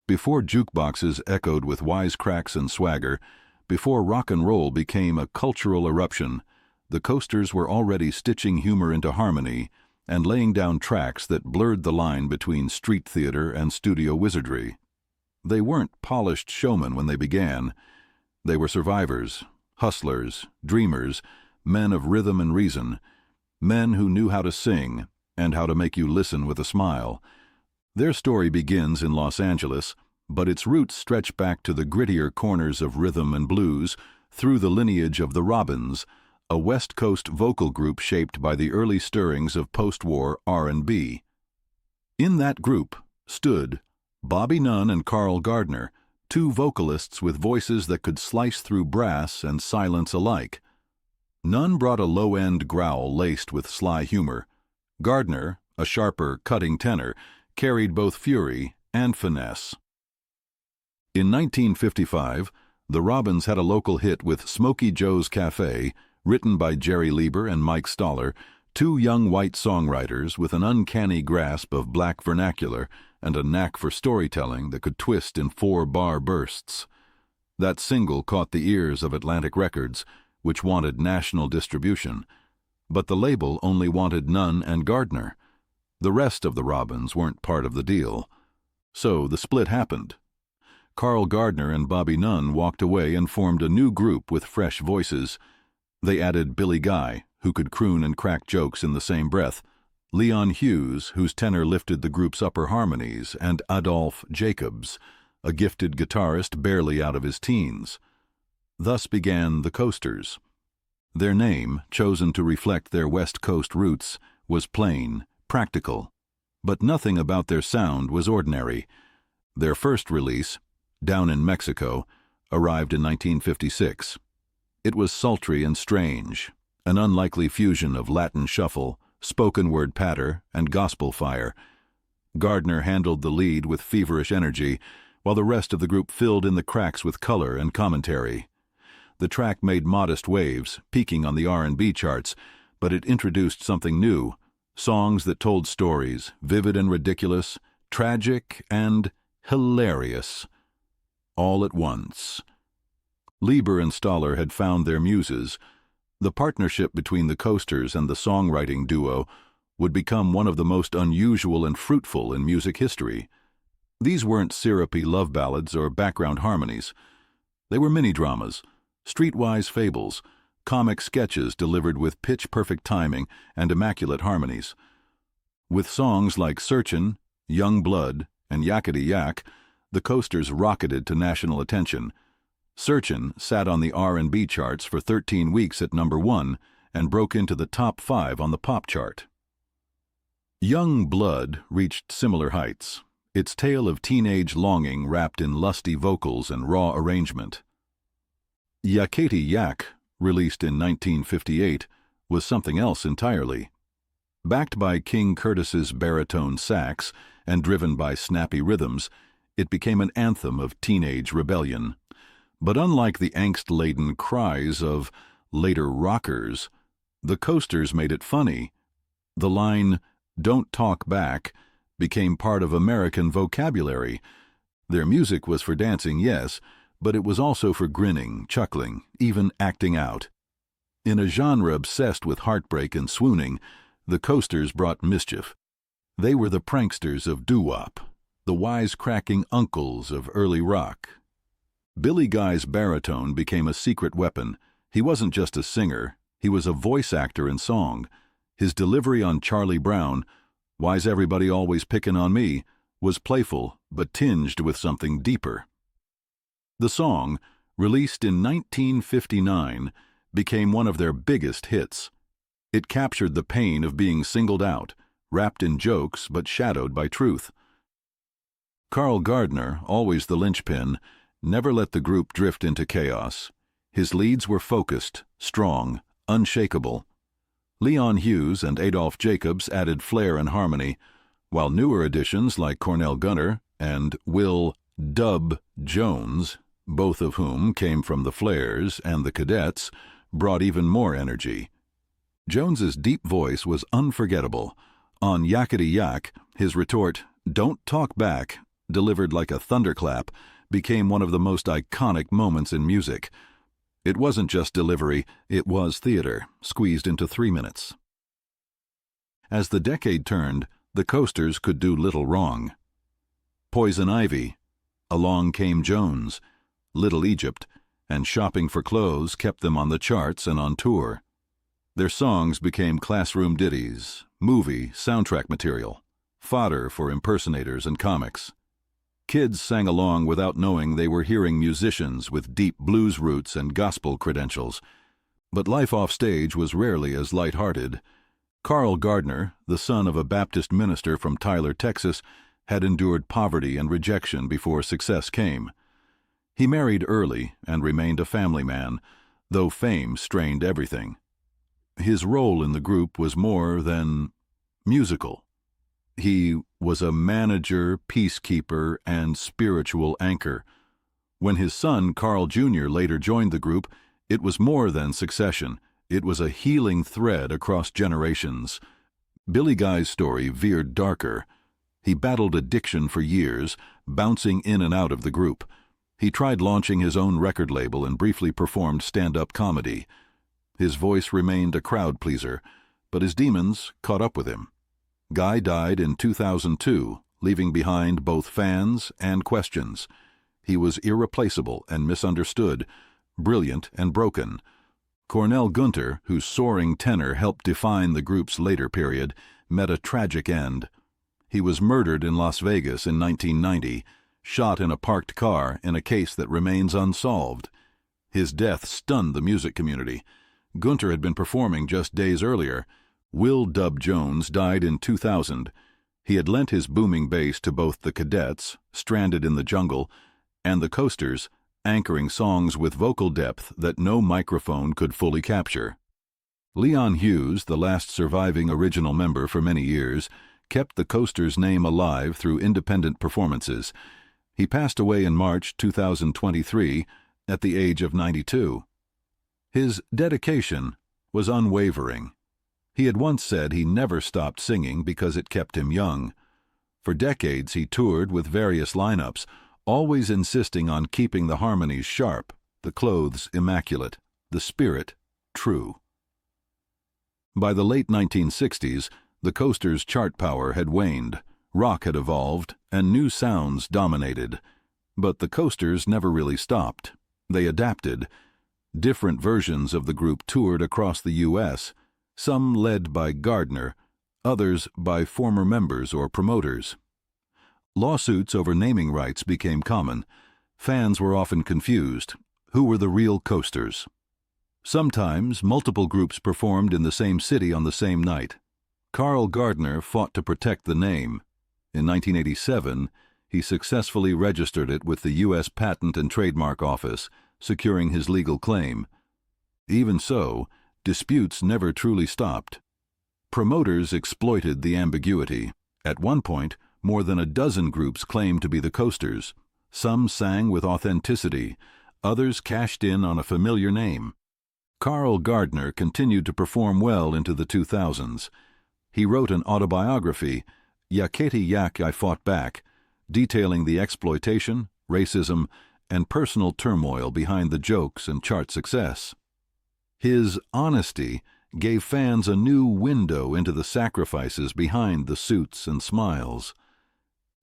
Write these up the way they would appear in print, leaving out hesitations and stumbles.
Before jukeboxes echoed with wisecracks and swagger, before rock and roll became a cultural eruption, the Coasters were already stitching humor into harmony and laying down tracks that blurred the line between street theater and studio wizardry. They weren't polished showmen when they began. They were survivors, hustlers, dreamers, men of rhythm and reason, men who knew how to sing and how to make you listen with a smile. Their story begins in Los Angeles, but its roots stretch back to the grittier corners of rhythm and blues through the lineage of the Robins, a West Coast vocal group shaped by the early stirrings of post-war R&B. In that group stood Bobby Nunn and Carl Gardner, two vocalists with voices that could slice through brass and silence alike. Nunn brought a low-end growl laced with sly humor. Gardner, a sharper, cutting tenor, carried both fury and finesse. In 1955, the Robins had a local hit with Smokey Joe's Cafe, written by Jerry Lieber and Mike Stoller, two young white songwriters with an uncanny grasp of black vernacular and a knack for storytelling that could twist in 4-bar bursts. That single caught the ears of Atlantic Records, which wanted national distribution, but the label only wanted Nunn and Gardner. The rest of the Robins weren't part of the deal. So the split happened. Carl Gardner and Bobby Nunn walked away and formed a new group with fresh voices. They added Billy Guy, who could croon and crack jokes in the same breath, Leon Hughes, whose tenor lifted the group's upper harmonies, and Adolph Jacobs, a gifted guitarist barely out of his teens. Thus began the Coasters. Their name, chosen to reflect their West Coast roots, was plain, practical, but nothing about their sound was ordinary. Their first release, Down in Mexico, arrived in 1956. It was sultry and strange, an unlikely fusion of Latin shuffle, spoken-word patter, and gospel fire. Gardner handled the lead with feverish energy, while the rest of the group filled in the cracks with color and commentary. The track made modest waves, peaking on the R&B charts, but it introduced something new, songs that told stories, vivid and ridiculous, tragic and hilarious, all at once. Lieber and Stoller had found their muses. The partnership between the Coasters and the songwriting duo would become one of the most unusual and fruitful in music history. These weren't syrupy love ballads or background harmonies. They were mini-dramas, streetwise fables, comic sketches delivered with pitch-perfect timing and immaculate harmonies. With songs like Searchin', Young Blood, and Yakety Yak, the Coasters rocketed to national attention. Searchin' sat on the R&B charts for 13 weeks at number 1 and broke into the top 5 on the pop chart. Young Blood reached similar heights, its tale of teenage longing wrapped in lusty vocals and raw arrangement. Yakety Yak, released in 1958, was something else entirely. Backed by King Curtis's baritone sax and driven by snappy rhythms, it became an anthem of teenage rebellion. But unlike the angst-laden cries of later rockers, the Coasters made it funny. The line, "Don't talk back," became part of American vocabulary. Their music was for dancing, yes, but it was also for grinning, chuckling, even acting out. In a genre obsessed with heartbreak and swooning, the Coasters brought mischief. They were the pranksters of doo-wop, the wisecracking uncles of early rock. Billy Guy's baritone became a secret weapon. He wasn't just a singer, he was a voice actor in song. His delivery on Charlie Brown, "Why's everybody always picking on me?" was playful but tinged with something deeper. The song, released in 1959, became one of their biggest hits. It captured the pain of being singled out, wrapped in jokes but shadowed by truth. Carl Gardner, always the linchpin, never let the group drift into chaos. His leads were focused, strong, unshakable. Leon Hughes and Adolph Jacobs added flair and harmony, while newer additions like Cornell Gunner and Will "Dub" Jones, both of whom came from the Flares and the Cadets, brought even more energy. Jones's deep voice was unforgettable. On Yakety Yak, his retort, "Don't talk back," delivered like a thunderclap, became one of the most iconic moments in music. It wasn't just delivery, it was theater, squeezed into 3 minutes. As the decade turned, the Coasters could do little wrong. Poison Ivy, Along Came Jones, Little Egypt, and Shopping for Clothes kept them on the charts and on tour. Their songs became classroom ditties, movie soundtrack material, fodder for impersonators and comics. Kids sang along without knowing they were hearing musicians with deep blues roots and gospel credentials. But life off stage was rarely as light-hearted. Carl Gardner, the son of a Baptist minister from Tyler, Texas, had endured poverty and rejection before success came. He married early and remained a family man, though fame strained everything. His role in the group was more than musical. He was a manager, peacekeeper, and spiritual anchor. When his son, Carl Jr., later joined the group, it was more than succession. It was a healing thread across generations. Billy Guy's story veered darker. He battled addiction for years, bouncing in and out of the group. He tried launching his own record label and briefly performed stand-up comedy. His voice remained a crowd pleaser, but his demons caught up with him. Guy died in 2002, leaving behind both fans and questions. He was irreplaceable and misunderstood, brilliant and broken. Cornell Gunter, whose soaring tenor helped define the group's later period, met a tragic end. He was murdered in Las Vegas in 1990, shot in a parked car in a case that remains unsolved. His death stunned the music community. Gunter had been performing just days earlier. Will "Dub" Jones died in 2000. He had lent his booming bass to both the Cadets, stranded in the jungle, and the Coasters, anchoring songs with vocal depth that no microphone could fully capture. Leon Hughes, the last surviving original member for many years, kept the Coasters' name alive through independent performances. He passed away in March 2023 at the age of 92. His dedication was unwavering. He had once said he never stopped singing because it kept him young. For decades he toured with various lineups, always insisting on keeping the harmonies sharp, the clothes immaculate, the spirit true. By the late 1960s, the Coasters' chart power had waned, rock had evolved, and new sounds dominated. But the Coasters never really stopped. They adapted. Different versions of the group toured across the U.S., some led by Gardner, others by former members or promoters. Lawsuits over naming rights became common. Fans were often confused. Who were the real Coasters? Sometimes multiple groups performed in the same city on the same night. Carl Gardner fought to protect the name. In 1987, he successfully registered it with the U.S. Patent and Trademark Office, securing his legal claim. Even so, disputes never truly stopped. Promoters exploited the ambiguity. At one point, more than a dozen groups claimed to be the Coasters. Some sang with authenticity, others cashed in on a familiar name. Carl Gardner continued to perform well into the 2000s. He wrote an autobiography, Yakety Yak I Fought Back, detailing the exploitation, racism, and personal turmoil behind the jokes and chart success. His honesty gave fans a new window into the sacrifices behind the suits and smiles.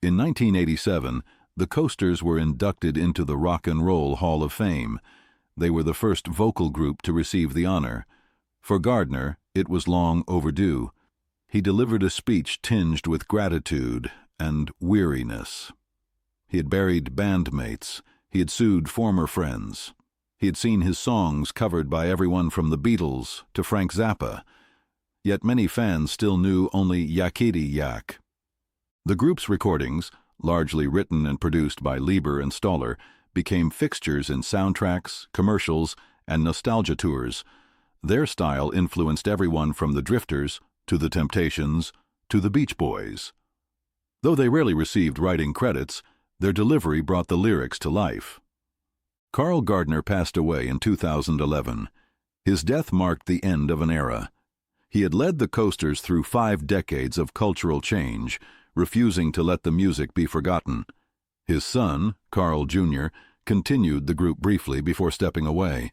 In 1987, the Coasters were inducted into the Rock and Roll Hall of Fame. They were the first vocal group to receive the honor. For Gardner, it was long overdue. He delivered a speech tinged with gratitude and weariness. He had buried bandmates. He had sued former friends. He had seen his songs covered by everyone from the Beatles to Frank Zappa. Yet many fans still knew only Yakety Yak. The group's recordings, largely written and produced by Lieber and Stoller, became fixtures in soundtracks, commercials, and nostalgia tours. Their style influenced everyone from the Drifters to the Temptations to the Beach Boys. Though they rarely received writing credits, their delivery brought the lyrics to life. Carl Gardner passed away in 2011. His death marked the end of an era. He had led the Coasters through 5 decades of cultural change, refusing to let the music be forgotten. His son, Carl Jr., continued the group briefly before stepping away.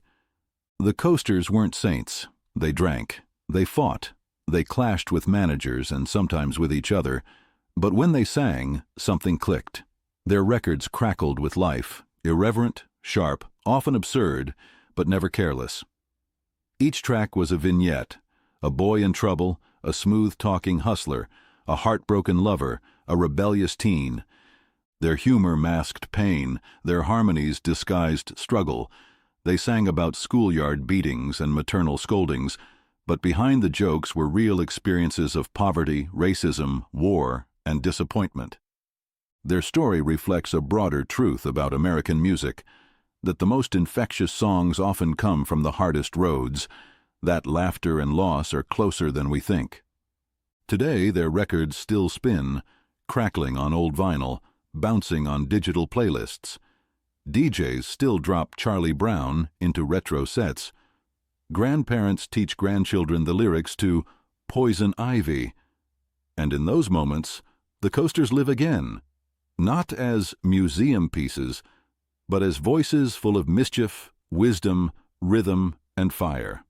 The Coasters weren't saints. They drank. They fought. They clashed with managers and sometimes with each other. But when they sang, something clicked. Their records crackled with life, irreverent, sharp, often absurd, but never careless. Each track was a vignette, a boy in trouble, a smooth-talking hustler, a heartbroken lover, a rebellious teen. Their humor masked pain, their harmonies disguised struggle. They sang about schoolyard beatings and maternal scoldings, but behind the jokes were real experiences of poverty, racism, war, and disappointment. Their story reflects a broader truth about American music, that the most infectious songs often come from the hardest roads, that laughter and loss are closer than we think. Today, their records still spin, crackling on old vinyl, bouncing on digital playlists. DJs still drop Charlie Brown into retro sets. Grandparents teach grandchildren the lyrics to Poison Ivy. And in those moments, the Coasters live again, not as museum pieces, but as voices full of mischief, wisdom, rhythm, and fire.